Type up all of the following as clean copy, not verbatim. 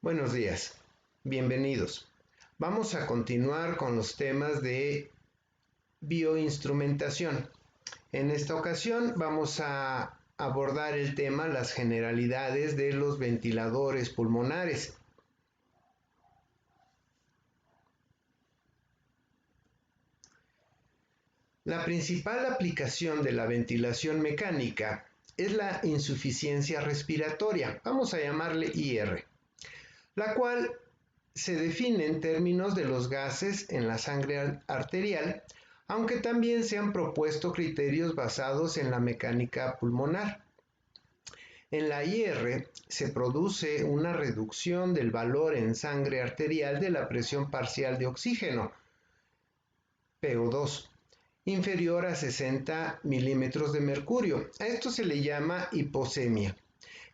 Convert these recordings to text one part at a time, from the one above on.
Buenos días, bienvenidos. Vamos a continuar con los temas de bioinstrumentación. En esta ocasión vamos a abordar el tema las generalidades de los ventiladores pulmonares. La principal aplicación de la ventilación mecánica es la insuficiencia respiratoria, vamos a llamarle IR, la cual se define en términos de los gases en la sangre arterial, aunque también se han propuesto criterios basados en la mecánica pulmonar. En la IR se produce una reducción del valor en sangre arterial de la presión parcial de oxígeno, PO2, inferior a 60 milímetros de mercurio. A esto se le llama hiposemia,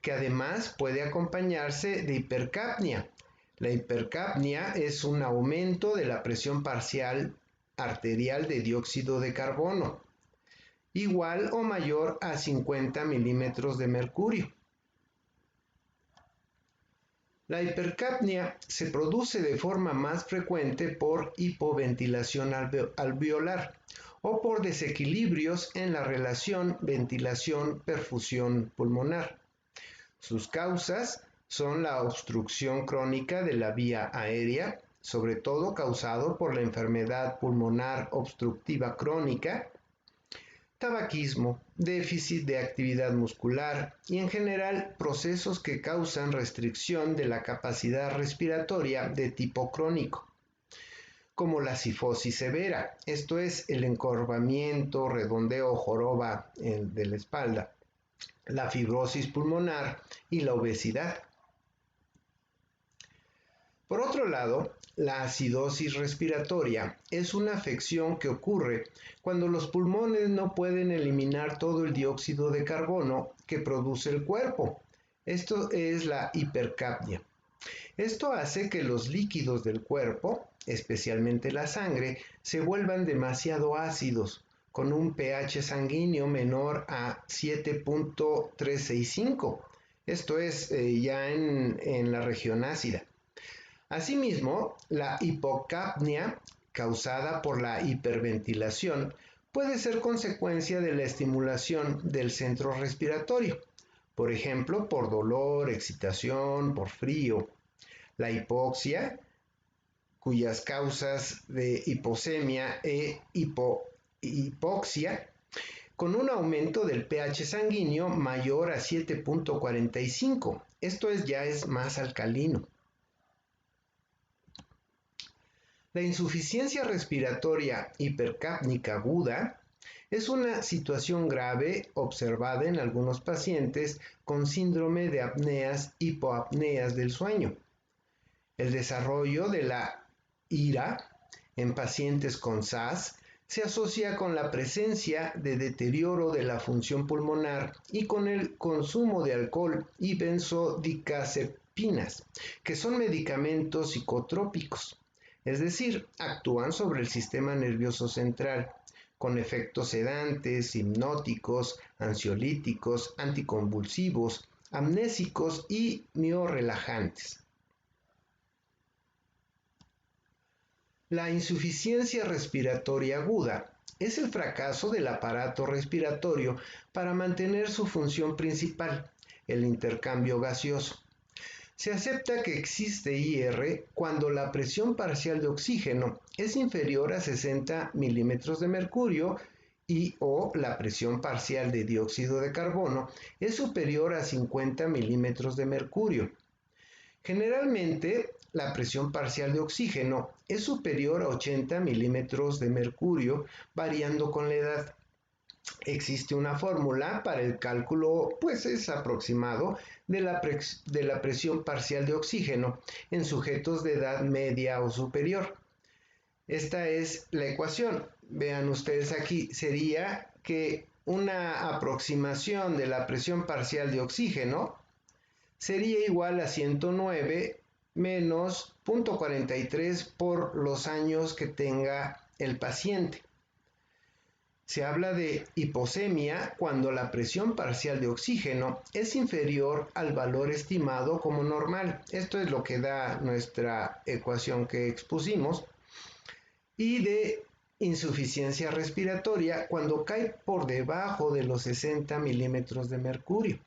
que además puede acompañarse de hipercapnia. La hipercapnia es un aumento de la presión parcial arterial de dióxido de carbono, igual o mayor a 50 milímetros de mercurio. La hipercapnia se produce de forma más frecuente por hipoventilación alveolar o por desequilibrios en la relación ventilación-perfusión pulmonar. Sus causas son la obstrucción crónica de la vía aérea, sobre todo causado por la enfermedad pulmonar obstructiva crónica, tabaquismo, déficit de actividad muscular y en general procesos que causan restricción de la capacidad respiratoria de tipo crónico, como la cifosis severa, esto es el encorvamiento, redondeo o joroba de la espalda, la fibrosis pulmonar y la obesidad. Por otro lado, la acidosis respiratoria es una afección que ocurre cuando los pulmones no pueden eliminar todo el dióxido de carbono que produce el cuerpo. Esto es la hipercapnia. Esto hace que los líquidos del cuerpo, especialmente la sangre, se vuelvan demasiado ácidos, con un pH sanguíneo menor a 7.365. Esto es ya en la región ácida. Asimismo, la hipocapnia, causada por la hiperventilación, puede ser consecuencia de la estimulación del centro respiratorio, por ejemplo, por dolor, excitación, por frío. La hipoxia, cuyas causas de hiposemia e hipoxia, con un aumento del pH sanguíneo mayor a 7.45. Esto ya es más alcalino. La insuficiencia respiratoria hipercápnica aguda es una situación grave observada en algunos pacientes con síndrome de hipoapneas del sueño. El desarrollo de la IRA en pacientes con SAS se asocia con la presencia de deterioro de la función pulmonar y con el consumo de alcohol y benzodiazepinas, que son medicamentos psicotrópicos. Es decir, actúan sobre el sistema nervioso central, con efectos sedantes, hipnóticos, ansiolíticos, anticonvulsivos, amnésicos y miorrelajantes. La insuficiencia respiratoria aguda es el fracaso del aparato respiratorio para mantener su función principal, el intercambio gaseoso. Se acepta que existe IR cuando la presión parcial de oxígeno es inferior a 60 milímetros de mercurio y o la presión parcial de dióxido de carbono es superior a 50 milímetros de mercurio. Generalmente, la presión parcial de oxígeno es superior a 80 milímetros de mercurio, variando con la edad. Existe una fórmula para el cálculo, pues es aproximado, de la presión parcial de oxígeno en sujetos de edad media o superior. Esta es la ecuación. Vean ustedes aquí, sería que una aproximación de la presión parcial de oxígeno sería igual a 109 menos 0.43 por los años que tenga el paciente. Se habla de hiposemia cuando la presión parcial de oxígeno es inferior al valor estimado como normal. Esto es lo que da nuestra ecuación que expusimos. Y de insuficiencia respiratoria cuando cae por debajo de los 60 milímetros de mercurio.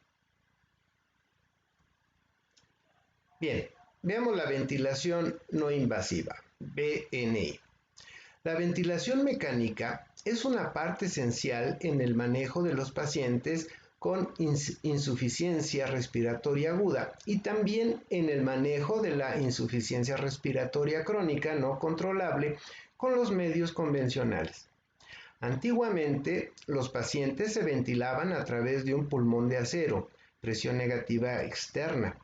Bien, veamos la ventilación no invasiva, VNI. La ventilación mecánica es una parte esencial en el manejo de los pacientes con insuficiencia respiratoria aguda y también en el manejo de la insuficiencia respiratoria crónica no controlable con los medios convencionales. Antiguamente, los pacientes se ventilaban a través de un pulmón de acero, presión negativa externa,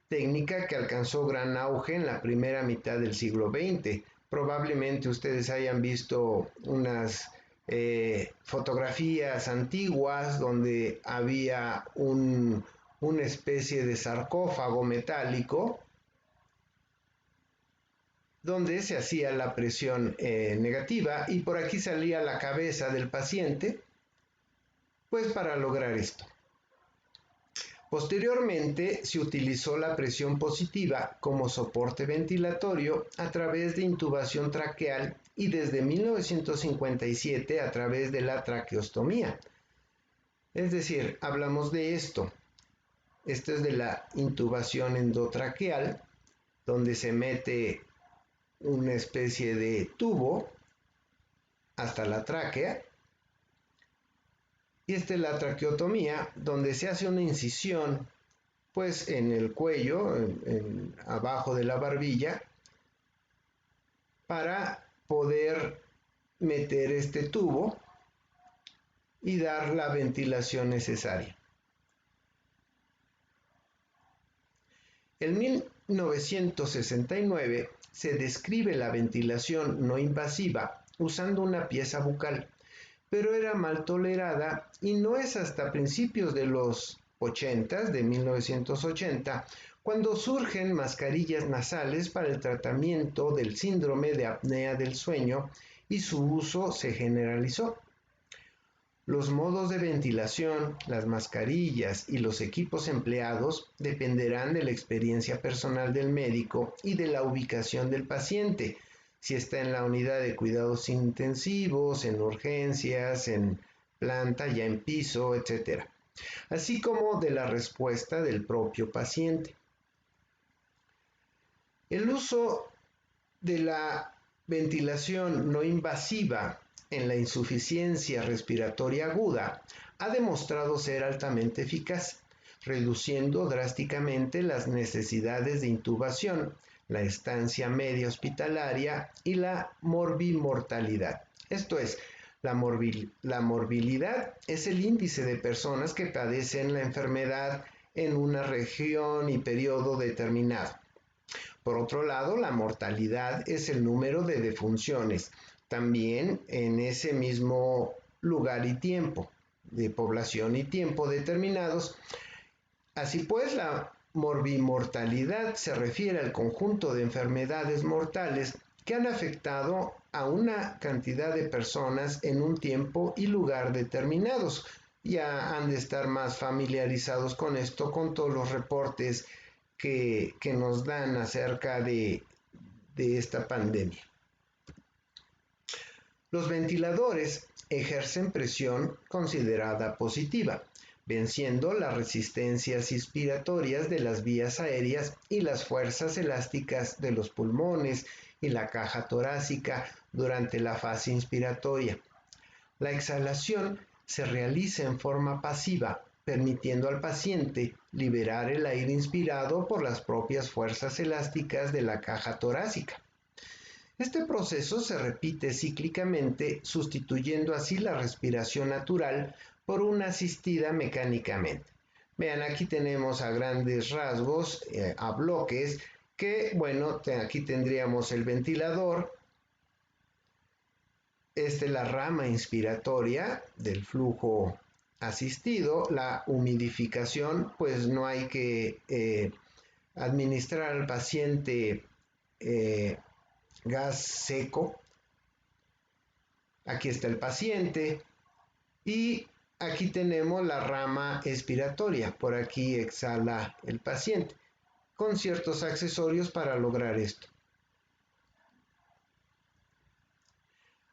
técnica que alcanzó gran auge en la primera mitad del siglo XX. Probablemente ustedes hayan visto unas fotografías antiguas donde había una especie de sarcófago metálico donde se hacía la presión negativa y por aquí salía la cabeza del paciente, pues para lograr esto. Posteriormente se utilizó la presión positiva como soporte ventilatorio a través de intubación traqueal y desde 1957 a través de la traqueostomía. Es decir, hablamos de esto. Esto es de la intubación endotraqueal, donde se mete una especie de tubo hasta la tráquea. Y esta es la traqueotomía, donde se hace una incisión pues en el cuello, abajo de la barbilla, para poder meter este tubo y dar la ventilación necesaria. En 1969 se describe la ventilación no invasiva usando una pieza bucal, pero era mal tolerada y no es hasta principios de los 80, de 1980, cuando surgen mascarillas nasales para el tratamiento del síndrome de apnea del sueño y su uso se generalizó. Los modos de ventilación, las mascarillas y los equipos empleados dependerán de la experiencia personal del médico y de la ubicación del paciente, si está en la unidad de cuidados intensivos, en urgencias, en planta, ya en piso, etc. Así como de la respuesta del propio paciente. El uso de la ventilación no invasiva en la insuficiencia respiratoria aguda ha demostrado ser altamente eficaz, reduciendo drásticamente las necesidades de intubación, la estancia media hospitalaria y la morbimortalidad. Esto es, la morbilidad es el índice de personas que padecen la enfermedad en una región y periodo determinado. Por otro lado, la mortalidad es el número de defunciones, también en ese mismo lugar y tiempo, de población y tiempo determinados. Así pues, la morbimortalidad se refiere al conjunto de enfermedades mortales que han afectado a una cantidad de personas en un tiempo y lugar determinados. Ya han de estar más familiarizados con esto, con todos los reportes que nos dan acerca de esta pandemia. Los ventiladores ejercen presión considerada positiva, venciendo las resistencias inspiratorias de las vías aéreas y las fuerzas elásticas de los pulmones y la caja torácica durante la fase inspiratoria. La exhalación se realiza en forma pasiva, permitiendo al paciente liberar el aire inspirado por las propias fuerzas elásticas de la caja torácica. Este proceso se repite cíclicamente, sustituyendo así la respiración natural por una asistida mecánicamente. Vean, aquí tenemos a grandes rasgos, a bloques, que bueno, aquí tendríamos el ventilador. Esta es la rama inspiratoria del flujo asistido. La humidificación, pues no hay que administrar al paciente gas seco. Aquí está el paciente, Y aquí tenemos la rama expiratoria, por aquí exhala el paciente, con ciertos accesorios para lograr esto.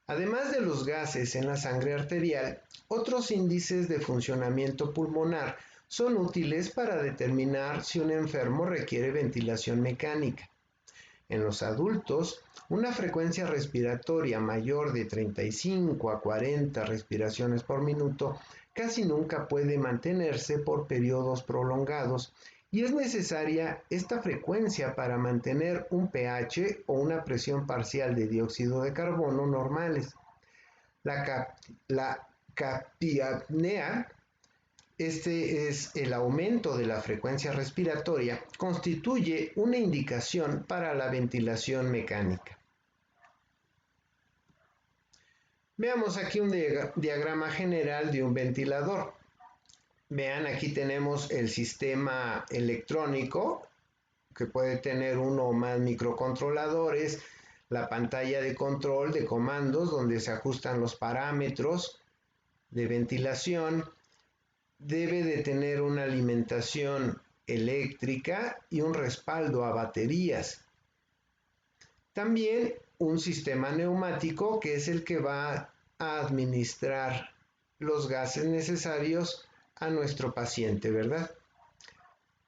Además de los gases en la sangre arterial, otros índices de funcionamiento pulmonar son útiles para determinar si un enfermo requiere ventilación mecánica. En los adultos, una frecuencia respiratoria mayor de 35 a 40 respiraciones por minuto casi nunca puede mantenerse por periodos prolongados y es necesaria esta frecuencia para mantener un pH o una presión parcial de dióxido de carbono normales. La capiapnea, este es el aumento de la frecuencia respiratoria, constituye una indicación para la ventilación mecánica. Veamos aquí un diagrama general de un ventilador. Vean, aquí tenemos el sistema electrónico, que puede tener uno o más microcontroladores, la pantalla de control de comandos donde se ajustan los parámetros de ventilación, debe de tener una alimentación eléctrica y un respaldo a baterías. También un sistema neumático que es el que va a administrar los gases necesarios a nuestro paciente, ¿verdad?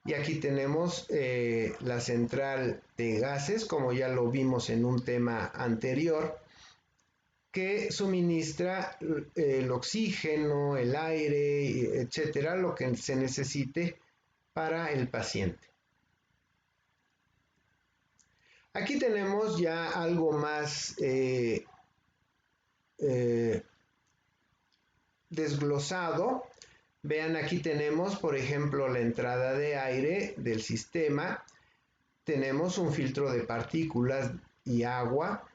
Y aquí tenemos la central de gases, como ya lo vimos en un tema anterior, que suministra el oxígeno, el aire, etcétera, lo que se necesite para el paciente. Aquí tenemos ya algo más desglosado. Vean, aquí tenemos, por ejemplo, la entrada de aire del sistema. Tenemos un filtro de partículas y agua,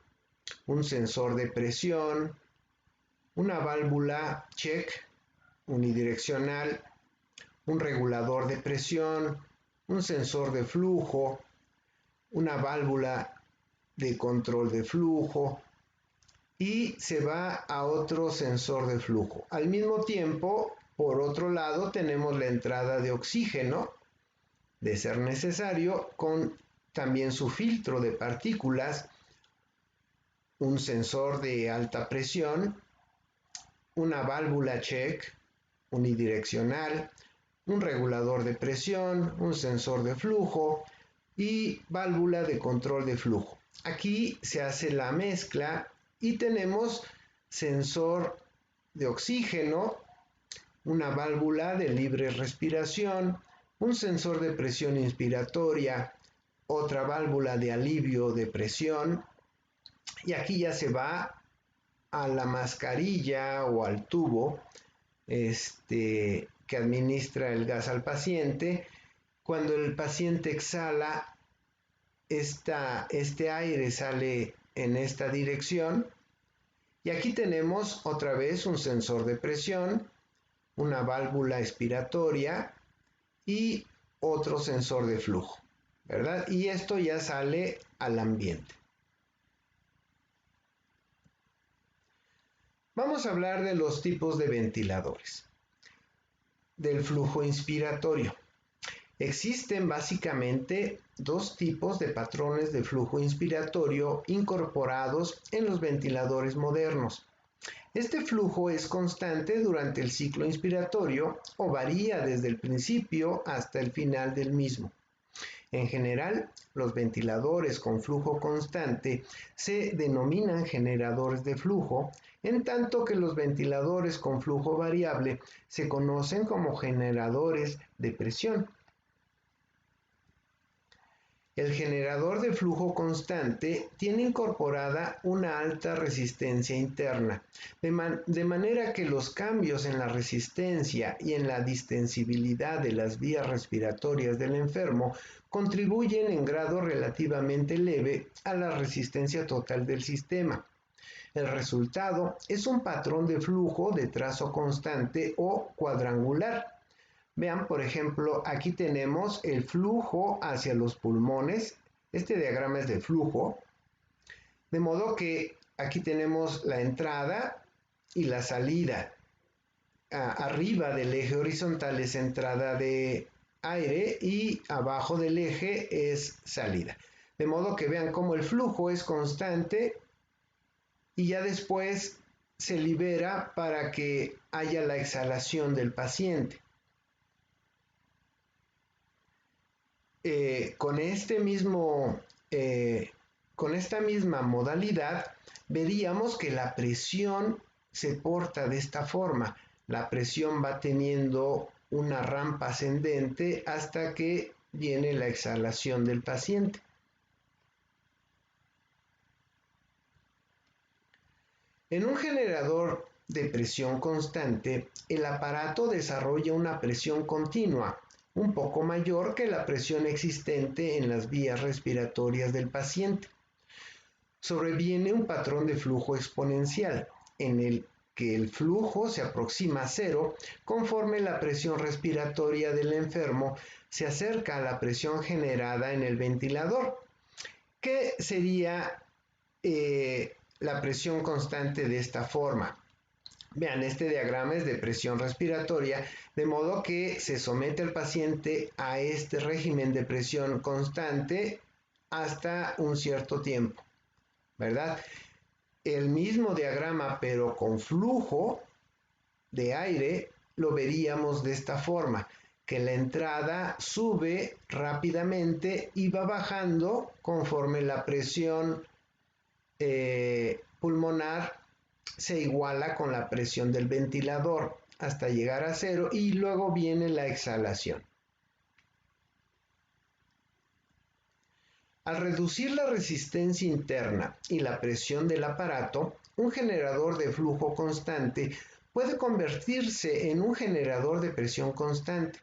un sensor de presión, una válvula check unidireccional, un regulador de presión, un sensor de flujo, una válvula de control de flujo y se va a otro sensor de flujo. Al mismo tiempo, por otro lado, tenemos la entrada de oxígeno, de ser necesario, con también su filtro de partículas, un sensor de alta presión, una válvula check unidireccional, un regulador de presión, un sensor de flujo y válvula de control de flujo. Aquí se hace la mezcla y tenemos sensor de oxígeno, una válvula de libre respiración, un sensor de presión inspiratoria, otra válvula de alivio de presión, y aquí ya se va a la mascarilla o al tubo que administra el gas al paciente. Cuando el paciente exhala, este aire sale en esta dirección. Y aquí tenemos otra vez un sensor de presión, una válvula expiratoria y otro sensor de flujo, ¿verdad? Y esto ya sale al ambiente. Vamos a hablar de los tipos de ventiladores. Del flujo inspiratorio. Existen básicamente dos tipos de patrones de flujo inspiratorio incorporados en los ventiladores modernos. Este flujo es constante durante el ciclo inspiratorio o varía desde el principio hasta el final del mismo. En general, los ventiladores con flujo constante se denominan generadores de flujo, en tanto que los ventiladores con flujo variable se conocen como generadores de presión. El generador de flujo constante tiene incorporada una alta resistencia interna, de manera que los cambios en la resistencia y en la distensibilidad de las vías respiratorias del enfermo contribuyen en grado relativamente leve a la resistencia total del sistema. El resultado es un patrón de flujo de trazo constante o cuadrangular. Vean, por ejemplo, aquí tenemos el flujo hacia los pulmones. Este diagrama es de flujo. De modo que aquí tenemos la entrada y la salida. arriba del eje horizontal es entrada de aire y abajo del eje es salida. De modo que vean cómo el flujo es constante y ya después se libera para que haya la exhalación del paciente. Con esta misma modalidad, veríamos que la presión se porta de esta forma. La presión va teniendo una rampa ascendente hasta que viene la exhalación del paciente. En un generador de presión constante, el aparato desarrolla una presión continua, un poco mayor que la presión existente en las vías respiratorias del paciente. Sobreviene un patrón de flujo exponencial, en el que el flujo se aproxima a cero conforme la presión respiratoria del enfermo se acerca a la presión generada en el ventilador, que sería la presión constante de esta forma. Vean, este diagrama es de presión respiratoria, de modo que se somete al paciente a este régimen de presión constante hasta un cierto tiempo, ¿verdad? El mismo diagrama, pero con flujo de aire, lo veríamos de esta forma, que la entrada sube rápidamente y va bajando conforme la presión pulmonar se iguala con la presión del ventilador hasta llegar a cero y luego viene la exhalación. Al reducir la resistencia interna y la presión del aparato, un generador de flujo constante puede convertirse en un generador de presión constante.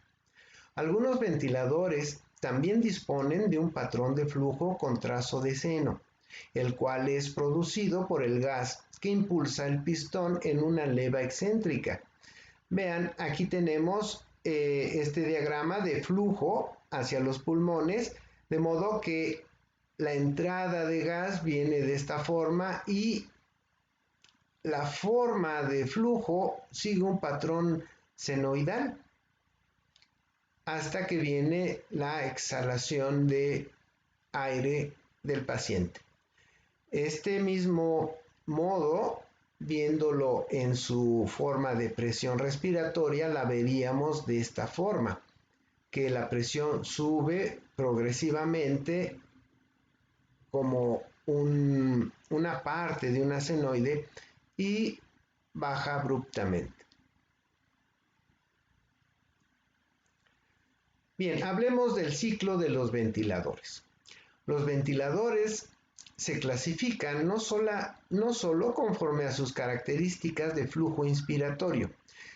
Algunos ventiladores también disponen de un patrón de flujo con trazo de seno, el cual es producido por el gas que impulsa el pistón en una leva excéntrica. Vean, aquí tenemos este diagrama de flujo hacia los pulmones, de modo que la entrada de gas viene de esta forma y la forma de flujo sigue un patrón senoidal hasta que viene la exhalación de aire del paciente. Este mismo modo, viéndolo en su forma de presión respiratoria, la veríamos de esta forma, que la presión sube progresivamente como una parte de una senoide y baja abruptamente. Bien, hablemos del ciclo de los ventiladores. Los ventiladores se clasifican no solo conforme a sus características de flujo inspiratorio,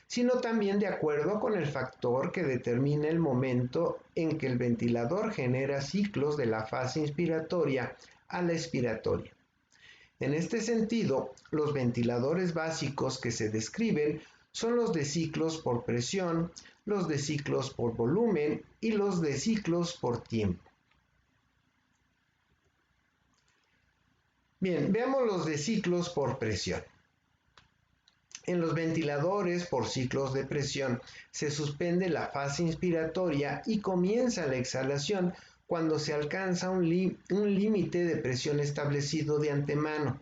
sino también de acuerdo con el factor que determina el momento en que el ventilador genera ciclos de la fase inspiratoria a la expiratoria. En este sentido, los ventiladores básicos que se describen son los de ciclos por presión, los de ciclos por volumen y los de ciclos por tiempo. Bien, veamos los de ciclos por presión. En los ventiladores por ciclos de presión se suspende la fase inspiratoria y comienza la exhalación cuando se alcanza un límite de presión establecido de antemano.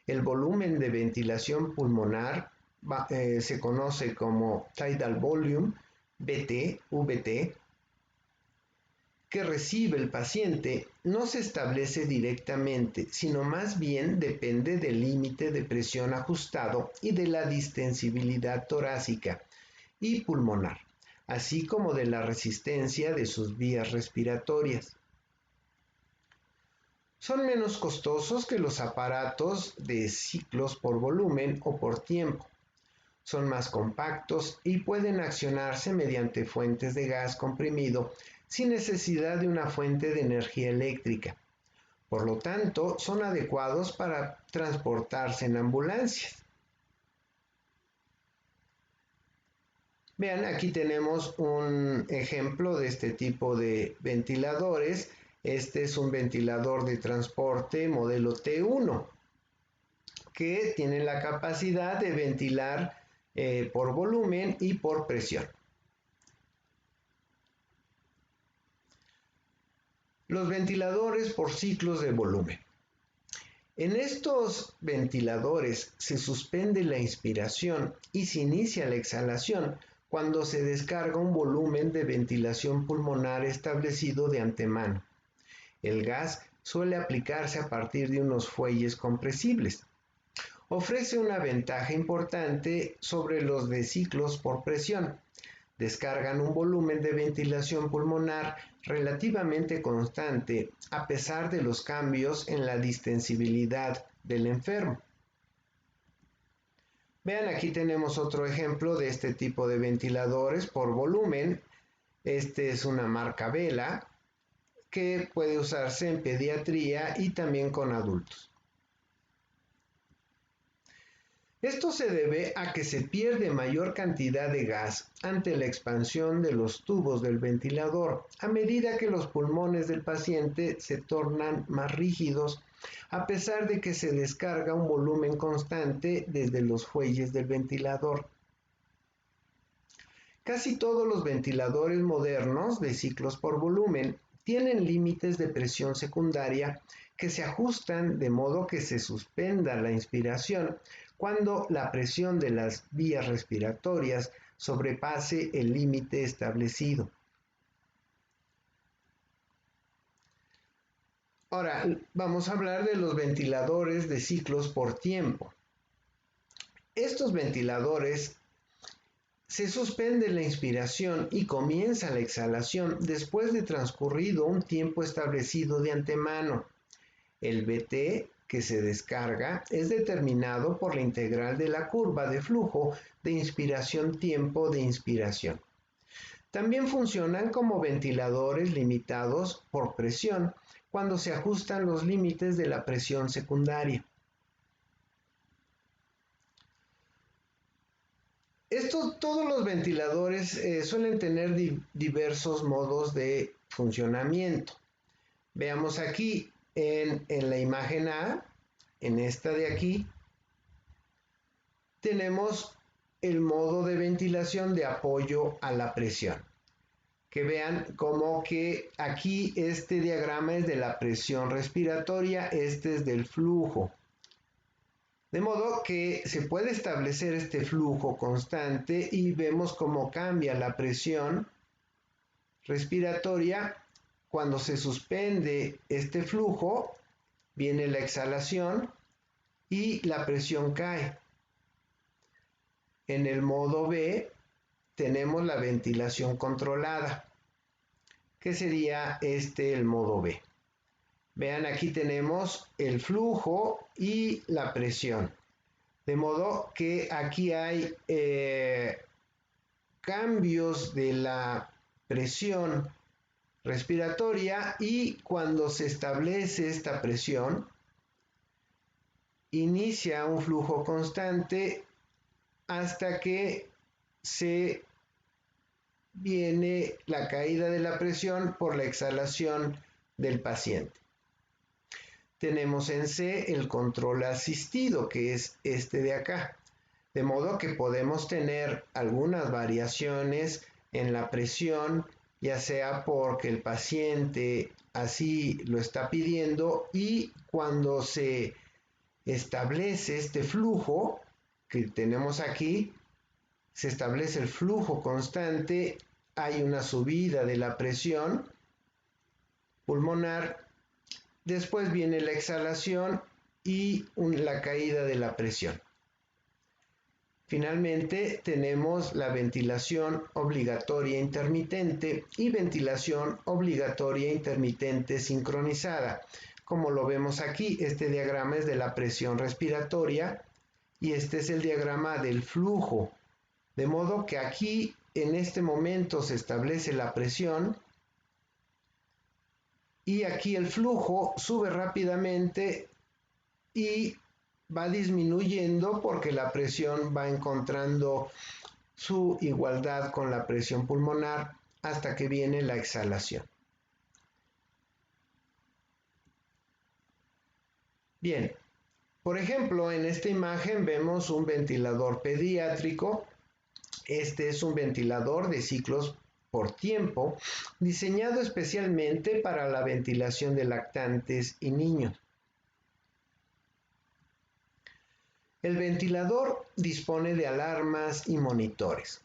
El volumen de ventilación pulmonar se conoce como tidal volume, VT, que recibe el paciente no se establece directamente, sino más bien depende del límite de presión ajustado y de la distensibilidad torácica y pulmonar, así como de la resistencia de sus vías respiratorias. Son menos costosos que los aparatos de ciclos por volumen o por tiempo. Son más compactos y pueden accionarse mediante fuentes de gas comprimido sin necesidad de una fuente de energía eléctrica. Por lo tanto, son adecuados para transportarse en ambulancias. Vean, aquí tenemos un ejemplo de este tipo de ventiladores. Este es un ventilador de transporte modelo T1, que tiene la capacidad de ventilar por volumen y por presión. Los ventiladores por ciclos de volumen. En estos ventiladores se suspende la inspiración y se inicia la exhalación cuando se descarga un volumen de ventilación pulmonar establecido de antemano. El gas suele aplicarse a partir de unos fuelles compresibles. Ofrece una ventaja importante sobre los de ciclos por presión. Descargan un volumen de ventilación pulmonar relativamente constante a pesar de los cambios en la distensibilidad del enfermo. Vean, aquí tenemos otro ejemplo de este tipo de ventiladores por volumen. Este es una marca Vela que puede usarse en pediatría y también con adultos. Esto se debe a que se pierde mayor cantidad de gas ante la expansión de los tubos del ventilador a medida que los pulmones del paciente se tornan más rígidos, a pesar de que se descarga un volumen constante desde los fuelles del ventilador. Casi todos los ventiladores modernos de ciclos por volumen tienen límites de presión secundaria que se ajustan de modo que se suspenda la inspiración cuando la presión de las vías respiratorias sobrepase el límite establecido. Ahora vamos a hablar de los ventiladores de ciclos por tiempo. Estos ventiladores se suspende la inspiración y comienza la exhalación después de transcurrido un tiempo establecido de antemano. El VT que se descarga es determinado por la integral de la curva de flujo de inspiración-tiempo de inspiración. También funcionan como ventiladores limitados por presión cuando se ajustan los límites de la presión secundaria. Todos los ventiladores suelen tener diversos modos de funcionamiento. Veamos aquí en la imagen A, en esta de aquí, tenemos el modo de ventilación de apoyo a la presión. Que vean como que aquí este diagrama es de la presión respiratoria, este es del flujo. De modo que se puede establecer este flujo constante y vemos cómo cambia la presión respiratoria. Cuando se suspende este flujo, viene la exhalación y la presión cae. En el modo B tenemos la ventilación controlada, que sería el modo B. Vean, aquí tenemos el flujo y la presión. De modo que aquí hay cambios de la presión respiratoria y cuando se establece esta presión, inicia un flujo constante hasta que se viene la caída de la presión por la exhalación del paciente. Tenemos en C el control asistido, que es este de acá. De modo que podemos tener algunas variaciones en la presión, ya sea porque el paciente así lo está pidiendo y cuando se establece este flujo que tenemos aquí, se establece el flujo constante, hay una subida de la presión pulmonar, después viene la exhalación y la caída de la presión. Finalmente tenemos la ventilación obligatoria intermitente y ventilación obligatoria intermitente sincronizada. Como lo vemos aquí, este diagrama es de la presión respiratoria y este es el diagrama del flujo. De modo que aquí en este momento se establece la presión y aquí el flujo sube rápidamente y va disminuyendo porque la presión va encontrando su igualdad con la presión pulmonar hasta que viene la exhalación. Bien, Por ejemplo, en esta imagen vemos un ventilador pediátrico. Este es un ventilador de ciclos por tiempo, diseñado especialmente para la ventilación de lactantes y niños. El ventilador dispone de alarmas y monitores.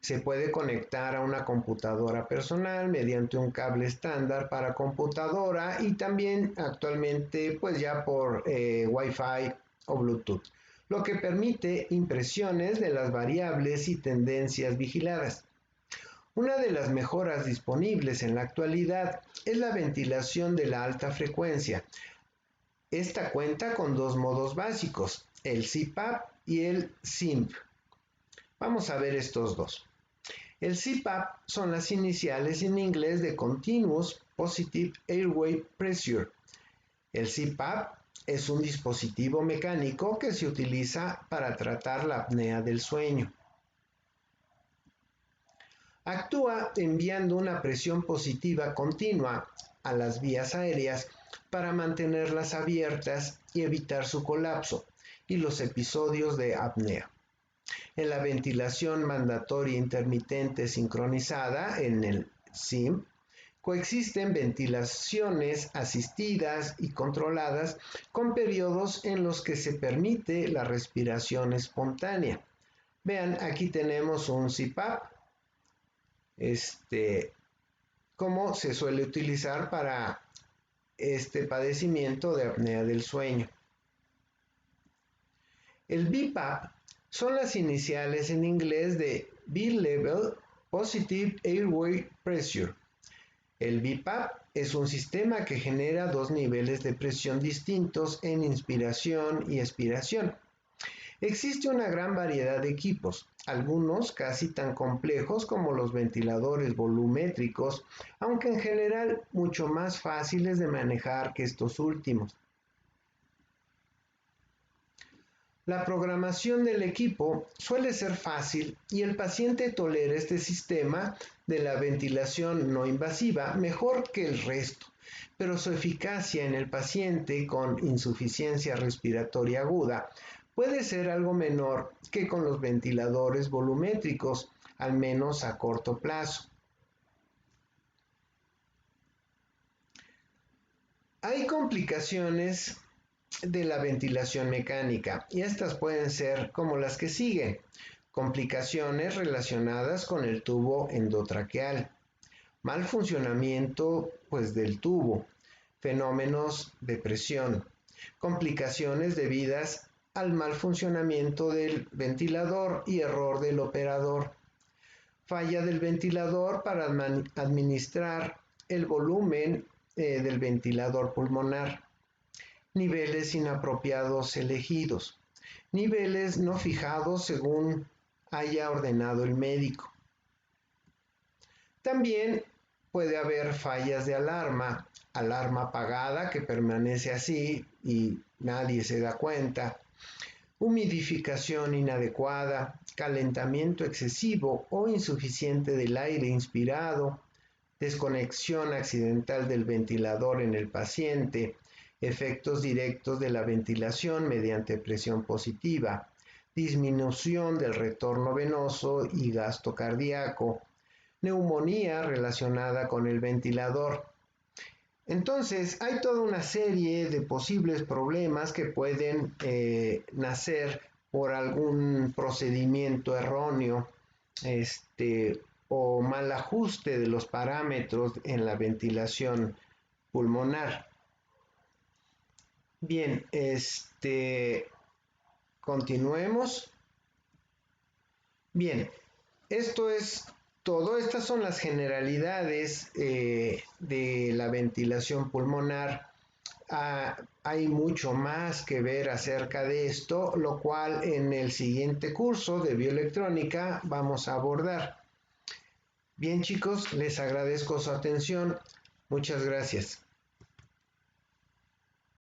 Se puede conectar a una computadora personal mediante un cable estándar para computadora y también actualmente pues ya por Wi-Fi o Bluetooth, lo que permite impresiones de las variables y tendencias vigiladas. Una de las mejoras disponibles en la actualidad es la ventilación de la alta frecuencia. Esta cuenta con dos modos básicos, el CPAP y el SIMP. Vamos a ver estos dos. El CPAP son las iniciales en inglés de Continuous Positive Airway Pressure. El CPAP es un dispositivo mecánico que se utiliza para tratar la apnea del sueño. Actúa enviando una presión positiva continua a las vías aéreas para mantenerlas abiertas y evitar su colapso y los episodios de apnea. En la ventilación mandatoria intermitente sincronizada, en el SIM, coexisten ventilaciones asistidas y controladas con periodos en los que se permite la respiración espontánea. Vean, aquí tenemos un CPAP, como se suele utilizar para este padecimiento de apnea del sueño. El BiPAP son las iniciales en inglés de B-Level Positive Airway Pressure. El BiPAP es un sistema que genera dos niveles de presión distintos en inspiración y expiración. Existe una gran variedad de equipos, algunos casi tan complejos como los ventiladores volumétricos, aunque en general mucho más fáciles de manejar que estos últimos. La programación del equipo suele ser fácil y el paciente tolera este sistema de la ventilación no invasiva mejor que el resto, pero su eficacia en el paciente con insuficiencia respiratoria aguda puede ser algo menor que con los ventiladores volumétricos, al menos a corto plazo. Hay complicaciones de la ventilación mecánica y estas pueden ser como las que siguen: complicaciones relacionadas con el tubo endotraqueal, mal funcionamiento del tubo, fenómenos de presión, complicaciones debidas al mal funcionamiento del ventilador y error del operador, falla del ventilador para administrar el volumen del ventilador pulmonar, niveles inapropiados elegidos, niveles no fijados según haya ordenado el médico. También puede haber fallas de alarma, alarma apagada que permanece así y nadie se da cuenta, humidificación inadecuada, calentamiento excesivo o insuficiente del aire inspirado, desconexión accidental del ventilador en el paciente, efectos directos de la ventilación mediante presión positiva, disminución del retorno venoso y gasto cardíaco, neumonía relacionada con el ventilador. Entonces, hay toda una serie de posibles problemas que pueden nacer por algún procedimiento erróneo, o mal ajuste de los parámetros en la ventilación pulmonar. Bien, continuemos. Bien, esto es todo. Estas son las generalidades de la ventilación pulmonar. Hay mucho más que ver acerca de esto, lo cual en el siguiente curso de bioelectrónica vamos a abordar. Bien, chicos, les agradezco su atención. Muchas gracias.